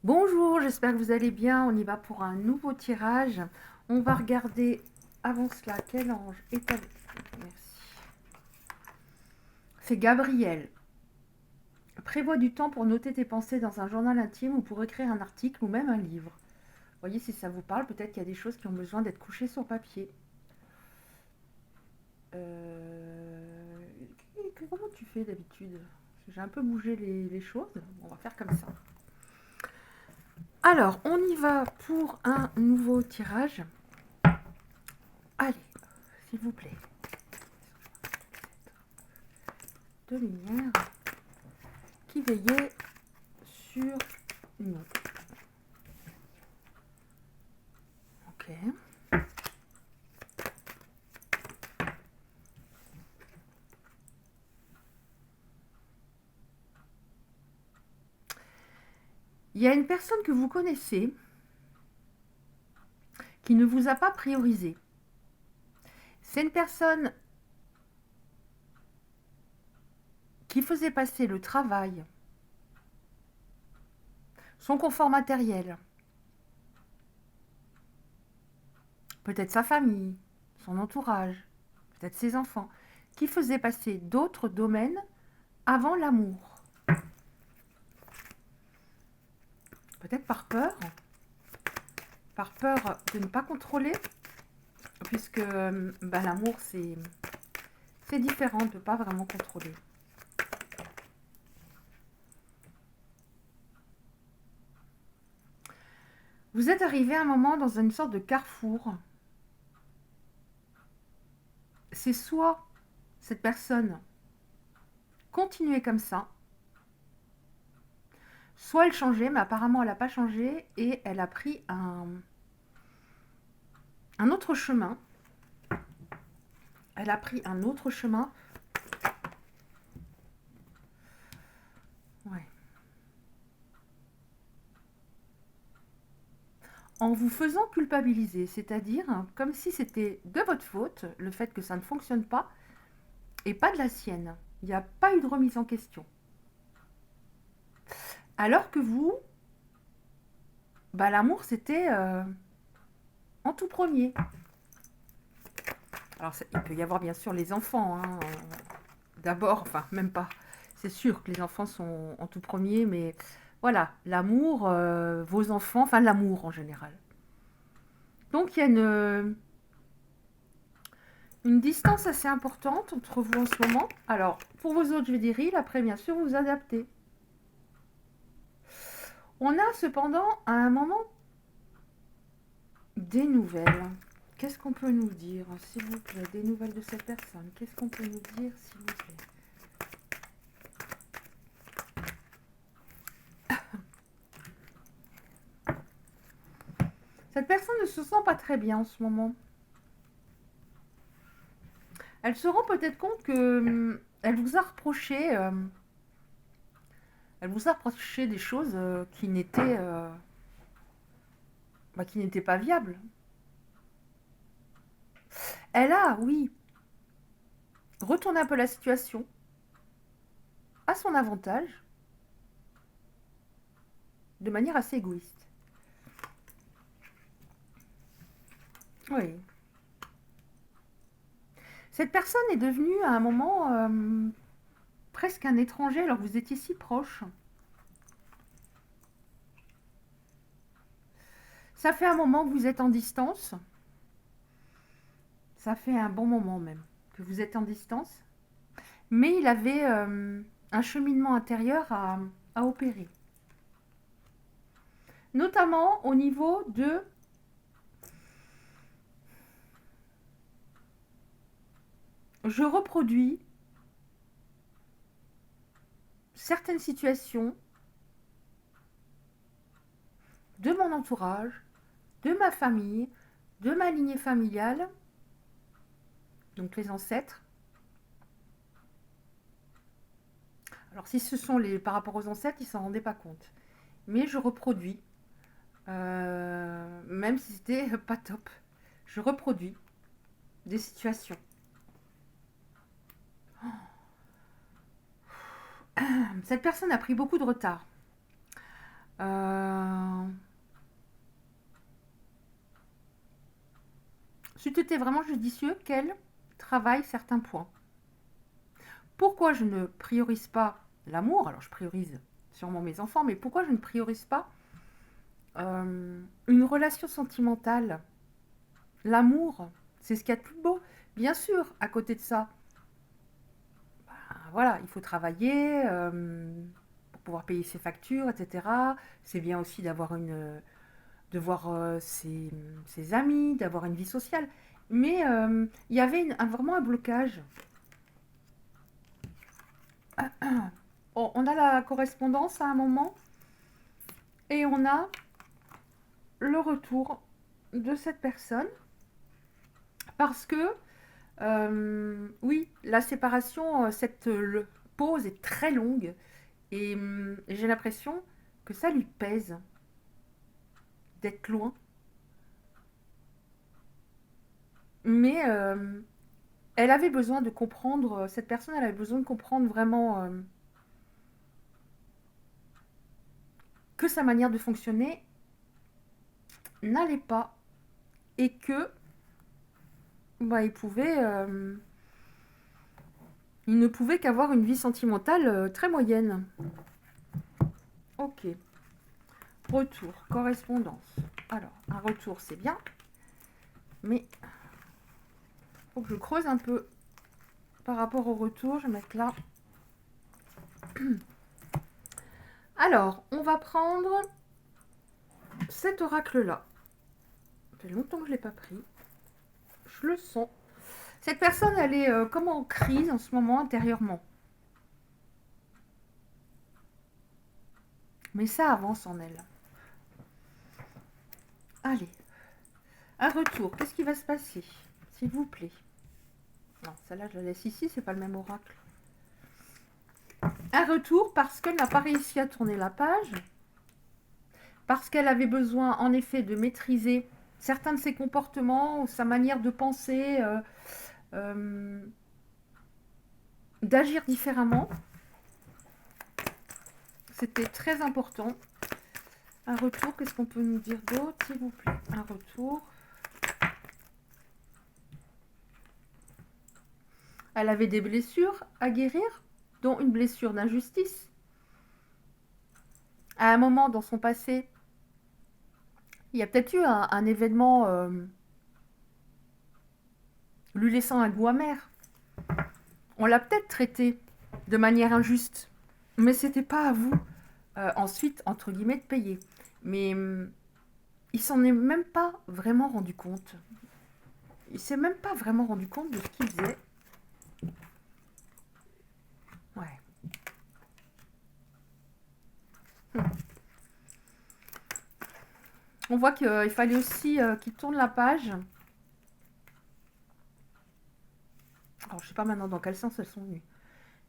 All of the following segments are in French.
Bonjour, j'espère que vous allez bien. On y va pour un nouveau tirage. On va regarder avant cela quel ange est avec nous. Merci. C'est Gabriel. Prévois du temps pour noter tes pensées dans un journal intime ou pour écrire un article ou même un livre. Voyez si ça vous parle, peut-être qu'il y a des choses qui ont besoin d'être couchées sur papier. Euh, Comment tu fais d'habitude? J'ai un peu bougé les choses. On va faire comme ça. Alors, on y va pour un nouveau tirage. Allez, s'il vous plaît. De lumière qui veillait sur nous. Ok. Il y a une personne que vous connaissez qui ne vous a pas priorisé. C'est une personne qui faisait passer le travail, son confort matériel, peut-être sa famille, son entourage, peut-être ses enfants, qui faisait passer d'autres domaines avant l'amour. Peut-être par peur de ne pas contrôler, puisque l'amour c'est différent, on ne peut pas vraiment contrôler. Vous êtes arrivé à un moment dans une sorte de carrefour. C'est soit cette personne continuait comme ça, soit elle changeait, mais apparemment elle n'a pas changé et elle a pris un autre chemin. Elle a pris un autre chemin. Ouais. En vous faisant culpabiliser, c'est-à-dire comme si c'était de votre faute, le fait que ça ne fonctionne pas, et pas de la sienne. Il n'y a pas eu de remise en question. Alors que vous, l'amour, c'était en tout premier. Alors, il peut y avoir bien sûr les enfants, hein, d'abord, enfin, même pas. C'est sûr que les enfants sont en tout premier, mais voilà, l'amour, vos enfants, enfin l'amour en général. Donc, il y a une distance assez importante entre vous en ce moment. Alors, pour vos autres, je vais dire il, après, bien sûr, vous adaptez. On a cependant, à un moment, des nouvelles. Qu'est-ce qu'on peut nous dire, s'il vous plaît? Des nouvelles de cette personne. Qu'est-ce qu'on peut nous dire, s'il vous plaît? Cette personne ne se sent pas très bien en ce moment. Elle se rend peut-être compte que elle vous a reproché, des choses qui n'étaient pas viables. Elle a, oui, retourné un peu la situation à son avantage, de manière assez égoïste. Oui. Cette personne est devenue à un moment presque un étranger alors que vous étiez si proche. Ça fait un moment que vous êtes en distance. Ça fait un bon moment même que vous êtes en distance. Mais il avait un cheminement intérieur à opérer. Notamment au niveau de je reproduis certaines situations de mon entourage, de ma famille, de ma lignée familiale, donc les ancêtres. Alors si ce sont par rapport aux ancêtres, ils ne s'en rendaient pas compte. Mais je reproduis, même si c'était pas top, je reproduis des situations. Cette personne a pris beaucoup de retard. c'eût été vraiment judicieux qu'elle travaille certains points. Pourquoi je ne priorise pas l'amour? Alors, je priorise sûrement mes enfants, mais pourquoi je ne priorise pas une relation sentimentale? L'amour, c'est ce qu'il y a de plus beau. Bien sûr, à côté de ça, voilà, il faut travailler pour pouvoir payer ses factures, etc. C'est bien aussi de voir ses amis, d'avoir une vie sociale. Mais il y avait vraiment un blocage. On a la correspondance à un moment et on a le retour de cette personne parce que, oui, la séparation, cette pause est très longue et j'ai l'impression que ça lui pèse d'être loin. Mais elle avait besoin de comprendre, cette personne, elle avait besoin de comprendre vraiment que sa manière de fonctionner n'allait pas et que bah, il ne pouvait qu'avoir une vie sentimentale très moyenne. Ok. Retour, correspondance. Alors, un retour, c'est bien. Mais il faut que je creuse un peu par rapport au retour. Je vais mettre là. Alors, on va prendre cet oracle-là. Ça fait longtemps que je ne l'ai pas pris. Je le sens. Cette personne, elle est comme en crise en ce moment intérieurement. Mais ça avance en elle. Allez. Un retour. Qu'est-ce qui va se passer? S'il vous plaît. Non, celle-là, je la laisse ici. C'est pas le même oracle. Un retour parce qu'elle n'a pas réussi à tourner la page. Parce qu'elle avait besoin, en effet, de maîtriser certains de ses comportements ou sa manière de penser, d'agir différemment. C'était très important. Un retour, qu'est-ce qu'on peut nous dire d'autre, s'il vous plaît? Un retour. Elle avait des blessures à guérir, dont une blessure d'injustice. À un moment dans son passé, il y a peut-être eu un événement lui laissant un goût amer. On l'a peut-être traité de manière injuste, mais c'était pas à vous ensuite, entre guillemets, de payer. Mais il s'en est même pas vraiment rendu compte. Il s'est même pas vraiment rendu compte de ce qu'il faisait. Ouais. On voit qu'il fallait aussi qu'il tourne la page. Alors, je sais pas maintenant dans quel sens elles sont venues.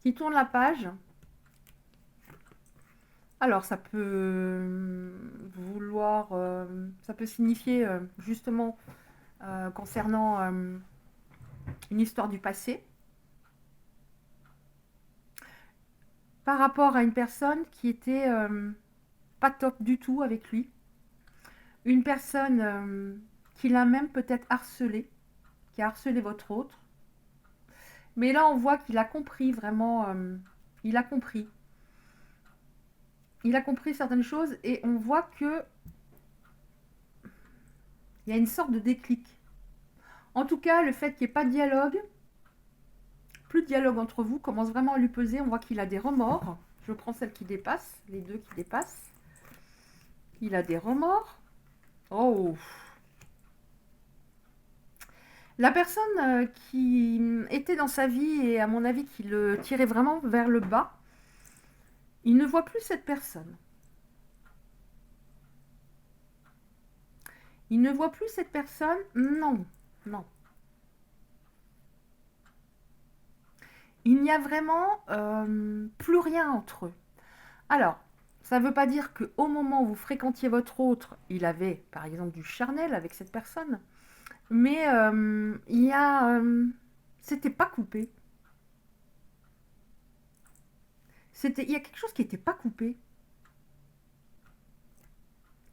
Qu'il tourne la page. Alors, ça peut vouloir... ça peut signifier justement concernant une histoire du passé. Par rapport à une personne qui était pas top du tout avec lui. Une personne qui l'a même peut-être harcelé, qui a harcelé votre autre. Mais là, on voit qu'il a compris vraiment, il a compris. Il a compris certaines choses et on voit que il y a une sorte de déclic. En tout cas, le fait qu'il n'y ait pas de dialogue, plus de dialogue entre vous, commence vraiment à lui peser. On voit qu'il a des remords. Je prends celle qui dépasse, les deux qui dépassent. Il a des remords. Oh! La personne qui était dans sa vie et à mon avis qui le tirait vraiment vers le bas, il ne voit plus cette personne. Il ne voit plus cette personne. Non, non. Il n'y a vraiment plus rien entre eux. Alors, ça ne veut pas dire qu'au moment où vous fréquentiez votre autre, il avait par exemple du charnel avec cette personne, mais il y a... c'était pas coupé. Il y a quelque chose qui n'était pas coupé.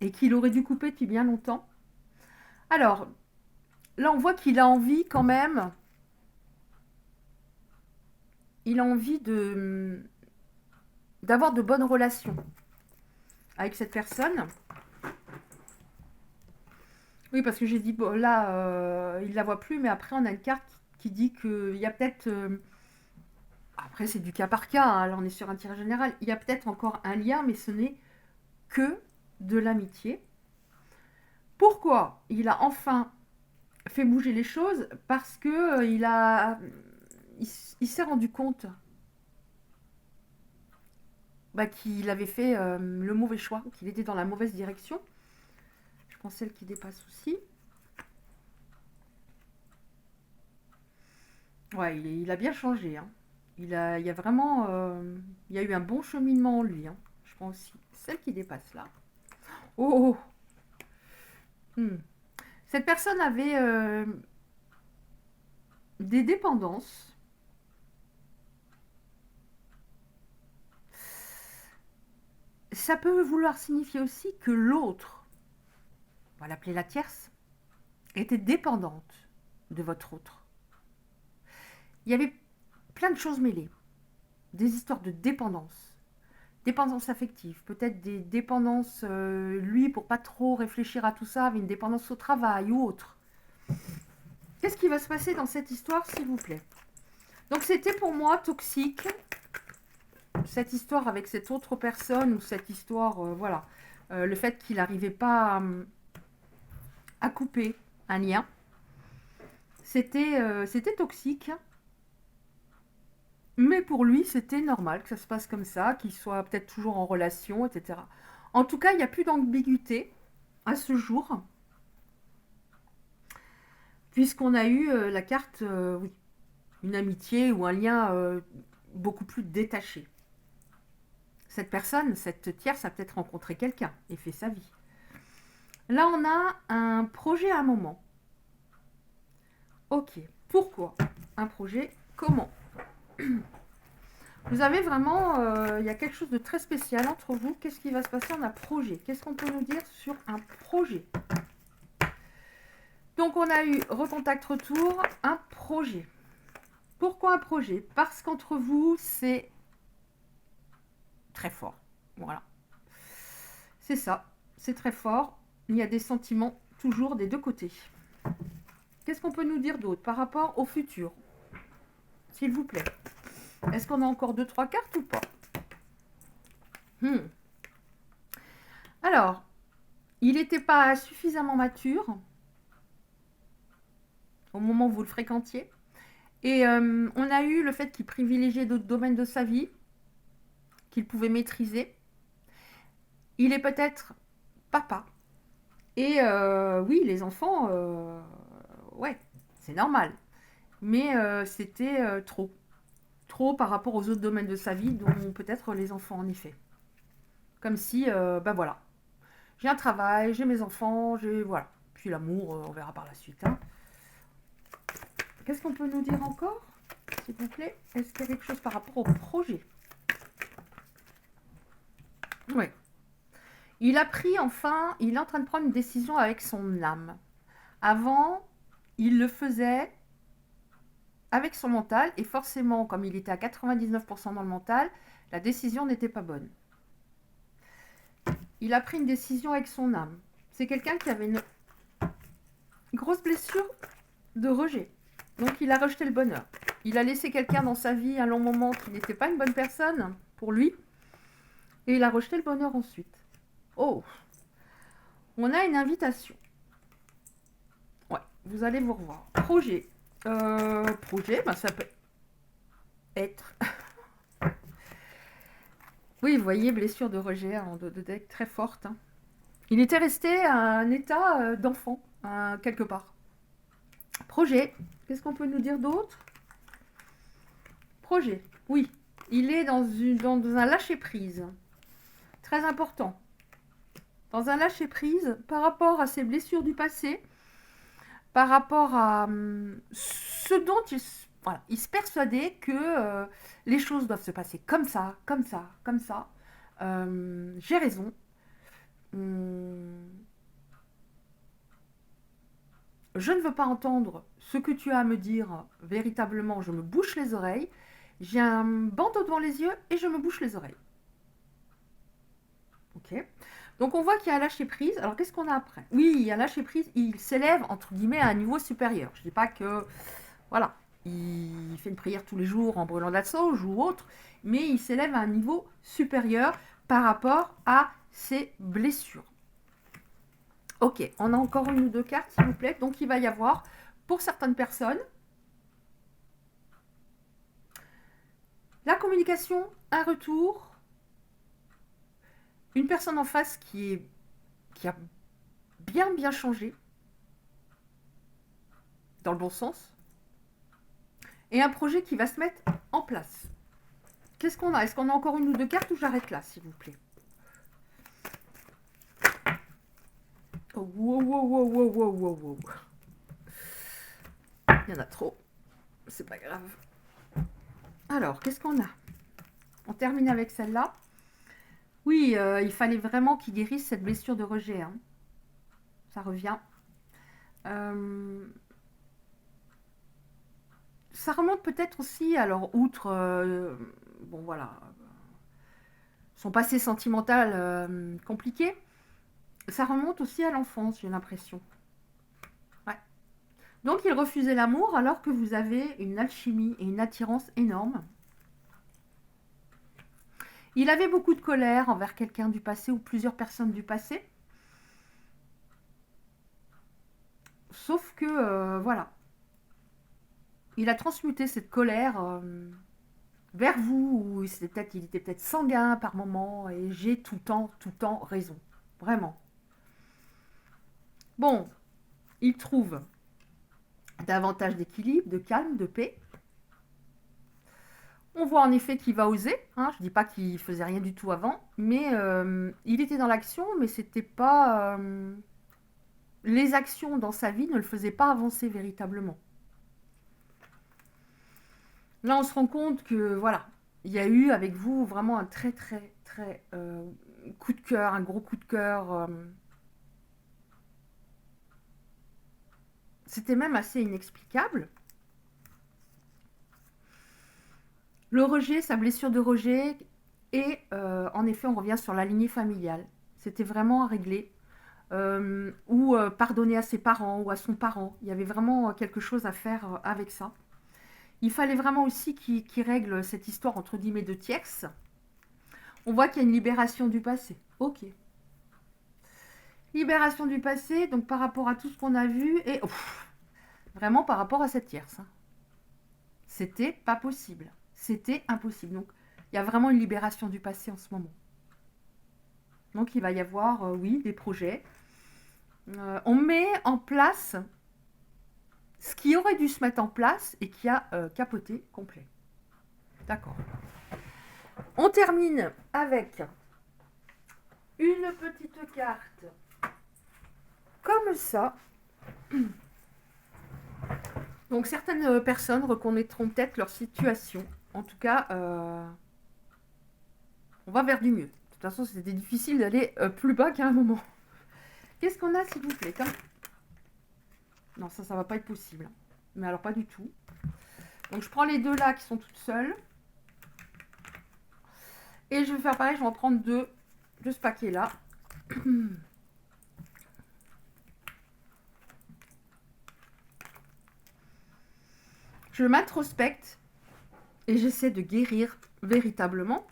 Et qu'il aurait dû couper depuis bien longtemps. Alors, là, on voit qu'il a envie quand même, il a envie d'avoir de bonnes relations avec cette personne. Oui, parce que j'ai dit, bon, là, il la voit plus, mais après, on a une carte qui dit qu'il y a peut-être... après, c'est du cas par cas, hein, là, on est sur un tirage général. Il y a peut-être encore un lien, mais ce n'est que de l'amitié. Pourquoi il a enfin fait bouger les choses? Parce que il s'est rendu compte qu'il avait fait le mauvais choix, qu'il était dans la mauvaise direction. Je prends celle qui dépasse aussi. Ouais, il a bien changé, hein. Il y a vraiment, il y a eu un bon cheminement en lui, hein. Je prends aussi celle qui dépasse là. Oh, oh. Cette personne avait des dépendances. Ça peut vouloir signifier aussi que l'autre, on va l'appeler la tierce, était dépendante de votre autre. Il y avait plein de choses mêlées, des histoires de dépendance, dépendance affective, peut-être des dépendances, lui, pour pas trop réfléchir à tout ça, avait une dépendance au travail ou autre. Qu'est-ce qui va se passer dans cette histoire, s'il vous plaît? Donc c'était pour moi toxique, cette histoire avec cette autre personne, ou cette histoire, voilà, le fait qu'il n'arrivait pas à couper un lien, c'était toxique. Mais pour lui, c'était normal que ça se passe comme ça, qu'il soit peut-être toujours en relation, etc. En tout cas, il n'y a plus d'ambiguïté à ce jour, puisqu'on a eu la carte, oui, une amitié ou un lien beaucoup plus détaché. Cette personne, cette tierce, a peut-être rencontré quelqu'un et fait sa vie. Là, on a un projet à un moment. Ok, pourquoi un projet? Comment? Vous avez vraiment, il y a quelque chose de très spécial entre vous. Qu'est-ce qui va se passer? On a projet. Qu'est-ce qu'on peut nous dire sur un projet? Donc on a eu recontact retour, un projet. Pourquoi un projet? Parce qu'entre vous, c'est très fort. Voilà. C'est ça, c'est très fort. Il y a des sentiments toujours des deux côtés. Qu'est-ce qu'on peut nous dire d'autre par rapport au futur? S'il vous plaît. Est-ce qu'on a encore 2-3 cartes ou pas? Alors, il n'était pas suffisamment mature au moment où vous le fréquentiez. Et on a eu le fait qu'il privilégiait d'autres domaines de sa vie, qu'il pouvait maîtriser. Il est peut-être papa. Et oui, les enfants, ouais, c'est normal. Mais c'était trop. Trop par rapport aux autres domaines de sa vie, dont peut-être les enfants, en effet. Comme si, ben voilà, j'ai un travail, j'ai mes enfants, j'ai... Voilà. Puis l'amour, on verra par la suite. Hein. Qu'est-ce qu'on peut nous dire encore, s'il vous plaît? Est-ce qu'il y a quelque chose par rapport au projet? Oui. Il a pris enfin, il est en train de prendre une décision avec son âme. Avant, il le faisait avec son mental, et forcément, comme il était à 99% dans le mental, la décision n'était pas bonne. Il a pris une décision avec son âme. C'est quelqu'un qui avait une grosse blessure de rejet. Donc il a rejeté le bonheur. Il a laissé quelqu'un dans sa vie un long moment qui n'était pas une bonne personne pour lui, et il a rejeté le bonheur ensuite. Oh, on a une invitation. Ouais, vous allez vous revoir. Projet. Projet, ben ça peut être... Oui, vous voyez, blessure de rejet hein, de deck très forte. Hein. Il était resté à un état d'enfant, quelque part. Projet. Qu'est-ce qu'on peut nous dire d'autre? Projet. Oui, il est dans un lâcher-prise. Très important. Dans un lâcher-prise par rapport à ses blessures du passé, par rapport à ce dont voilà, il se persuadait que les choses doivent se passer comme ça, comme ça, comme ça. J'ai raison. je ne veux pas entendre ce que tu as à me dire véritablement, je me bouche les oreilles, j'ai un bandeau devant les yeux et je me bouche les oreilles. Ok. Donc on voit qu'il y a un lâcher prise. Alors qu'est-ce qu'on a après? Oui, il y a un lâcher prise, il s'élève entre guillemets à un niveau supérieur. Je ne dis pas que, voilà, il fait une prière tous les jours en brûlant de la sauge ou autre, mais il s'élève à un niveau supérieur par rapport à ses blessures. Ok, on a encore une ou deux cartes, s'il vous plaît. Donc, il va y avoir, pour certaines personnes, la communication, un retour, une personne en face qui a bien changé, dans le bon sens, et un projet qui va se mettre en place. Qu'est-ce qu'on a? Est-ce qu'on a encore une ou deux cartes ou j'arrête là, s'il vous plaît? Oh, wow. Il y en a trop. C'est pas grave. Alors, qu'est-ce qu'on a? On termine avec celle-là. Oui, il fallait vraiment qu'il guérisse cette blessure de rejet. Hein. Ça revient. Ça remonte peut-être aussi, alors, outre, bon voilà, son passé sentimental compliqué, ça remonte aussi à l'enfance, j'ai l'impression. Ouais. Donc, il refusait l'amour alors que vous avez une alchimie et une attirance énorme. Il avait beaucoup de colère envers quelqu'un du passé ou plusieurs personnes du passé. Sauf que, voilà, il a transmuté cette colère vers vous, ou il était peut-être sanguin par moment, et j'ai tout le temps raison. Vraiment. Bon, il trouve davantage d'équilibre, de calme, de paix. On voit en effet qu'il va oser. Hein, je ne dis pas qu'il faisait rien du tout avant, mais il était dans l'action, mais c'était pas... les actions dans sa vie ne le faisaient pas avancer véritablement. Là, on se rend compte que, voilà, il y a eu avec vous vraiment un très coup de cœur, un gros coup de cœur. C'était même assez inexplicable. Le rejet, sa blessure de rejet, et en effet, on revient sur la lignée familiale. C'était vraiment à régler. Ou pardonner à ses parents ou à son parent. Il y avait vraiment quelque chose à faire avec ça. Il fallait vraiment aussi qu'il règle cette histoire entre guillemets de tierce. On voit qu'il y a une libération du passé. Ok. Libération du passé, donc par rapport à tout ce qu'on a vu, et vraiment par rapport à cette tierce. Hein. C'était pas possible. C'était impossible. Donc il y a vraiment une libération du passé en ce moment. Donc il va y avoir, oui, des projets. On met en place ce qui aurait dû se mettre en place et qui a capoté complet. D'accord. On termine avec une petite carte comme ça. Donc certaines personnes reconnaîtront peut-être leur situation. En tout cas, on va vers du mieux. De toute façon, c'était difficile d'aller plus bas qu'à un moment. Qu'est-ce qu'on a, s'il vous plaît? Non, ça va pas être possible. Mais alors, pas du tout. Donc, je prends les deux là qui sont toutes seules. Et je vais faire pareil, je vais en prendre deux de ce paquet-là. Je m'introspecte et j'essaie de guérir véritablement.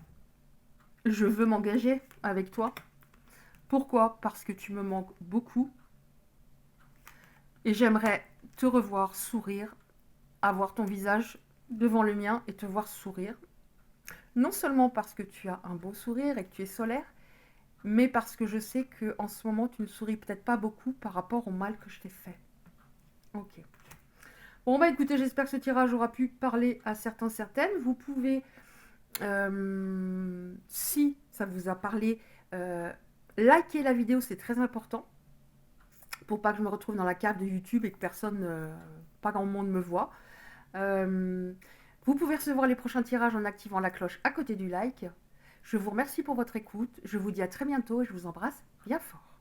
Je veux m'engager avec toi. Pourquoi? Parce que tu me manques beaucoup. Et j'aimerais te revoir sourire, avoir ton visage devant le mien et te voir sourire. Non seulement parce que tu as un beau sourire et que tu es solaire, mais parce que je sais qu'en ce moment, tu ne souris peut-être pas beaucoup par rapport au mal que je t'ai fait. Ok. Bon, bah écoutez, j'espère que ce tirage aura pu parler à certaines. Vous pouvez, si ça vous a parlé, liker la vidéo, c'est très important. Pour pas que je me retrouve dans la cave de YouTube et que pas grand monde me voit. Vous pouvez recevoir les prochains tirages en activant la cloche à côté du like. Je vous remercie pour votre écoute. Je vous dis à très bientôt et je vous embrasse bien fort.